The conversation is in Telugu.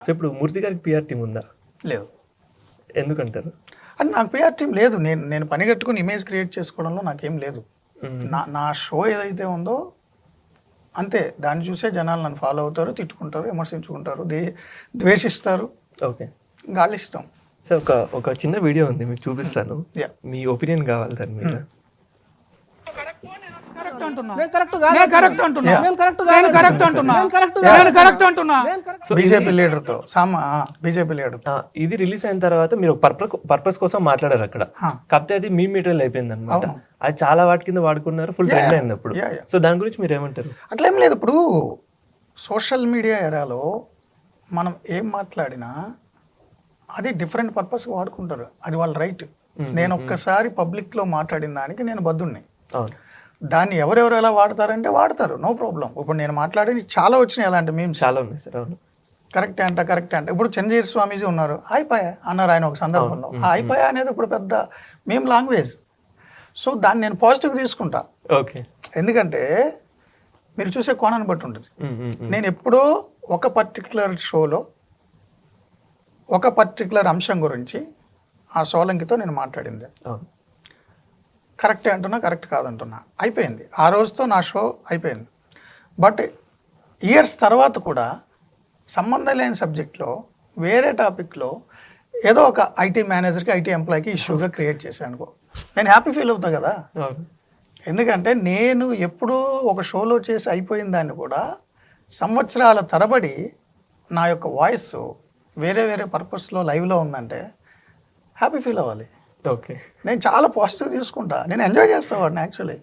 సో ఇప్పుడు మూర్తి గారికి పిఆర్ టీం ఉందా? లేదు. ఎందుకంటారు? అంటే నాకు పిఆర్ టీం లేదు. నేను పని కట్టుకుని ఇమేజ్ క్రియేట్ చేసుకోవడంలో నాకేం లేదు. నా షో ఏదైతే ఉందో అంతే, దాన్ని చూసే జనాలు నన్ను ఫాలో అవుతారు, తిట్టుకుంటారు, విమర్శించుకుంటారు, ద్వేషిస్తారు. ఓకే, గాళ్ళు ఇష్టం. సో ఒక చిన్న వీడియో ఉంది, మీకు చూపిస్తాను. మీ ఒపీనియన్ కావాలి దాని మీద. బీజేపీ లీడర్తో ఇది రిలీజ్ అయిన తర్వాత మీరు పర్పస్ కోసం మాట్లాడారు అక్కడ, కాకపోతే అది మీ మెటీరియల్ అయిపోయింది అనమాట. అది చాలా వాటి కింద వాడుకున్నారు, ఫుల్ ట్రెండ్ అయింది అప్పుడు. సో దాని గురించి మీరు ఏమంటారు? అట్లేం లేదు. ఇప్పుడు సోషల్ మీడియా ఎరాలో మనం ఏం మాట్లాడినా అది డిఫరెంట్ పర్పస్ వాడుకుంటారు, అది వాళ్ళ రైట్. నేను ఒక్కసారి పబ్లిక్లో మాట్లాడిన దానికి నేను బద్దుణ్ణి. దాన్ని ఎవరెవరు ఎలా వాడతారంటే వాడతారు, నో ప్రాబ్లం. ఇప్పుడు నేను మాట్లాడి చాలా వచ్చినాయి అలాంటి మీమ్స్, చాలా ఉన్నాయి సార్. అవును, కరెక్టే అంట. ఇప్పుడు చంద్రజీవి స్వామీజీ ఉన్నారు, అయిపోయా అన్నారు ఆయన ఒక సందర్భంలో. అయిపోయా అనేది ఇప్పుడు పెద్ద మేము లాంగ్వేజ్. సో దాన్ని నేను పాజిటివ్గా తీసుకుంటా. ఓకే, ఎందుకంటే మీరు చూసే కోణాన్ని బట్టి ఉంటుంది. నేను ఎప్పుడో ఒక పర్టికులర్ షోలో ఒక పర్టికులర్ అంశం గురించి ఆ సోలంకితో నేను మాట్లాడింది. కరెక్టే అంటున్నా, కరెక్ట్ కాదంటున్నా, అయిపోయింది. ఆ రోజుతో నా షో అయిపోయింది. బట్ ఇయర్స్ తర్వాత కూడా సంబంధం లేని సబ్జెక్ట్లో వేరే టాపిక్లో ఏదో ఒక ఐటీ మేనేజర్కి, ఐటీ ఎంప్లాయీకి ఇష్యూగా క్రియేట్ చేశాను అనుకో, నేను హ్యాపీ ఫీల్ అవుతా కదా. ఎందుకంటే నేను ఎప్పుడూ ఒక షోలో చేసి అయిపోయిన దాన్ని కూడా సంవత్సరాల తరబడి నా యొక్క వాయిస్ వేరే వేరే పర్పస్లో లైవ్లో ఉందంటే హ్యాపీ ఫీల్ అవ్వాలి. ఓకే, నేను చాలా పాజిటివ్ తీసుకుంటా, నేను ఎంజాయ్ చేస్తా వాడిని యాక్చువల్లీ.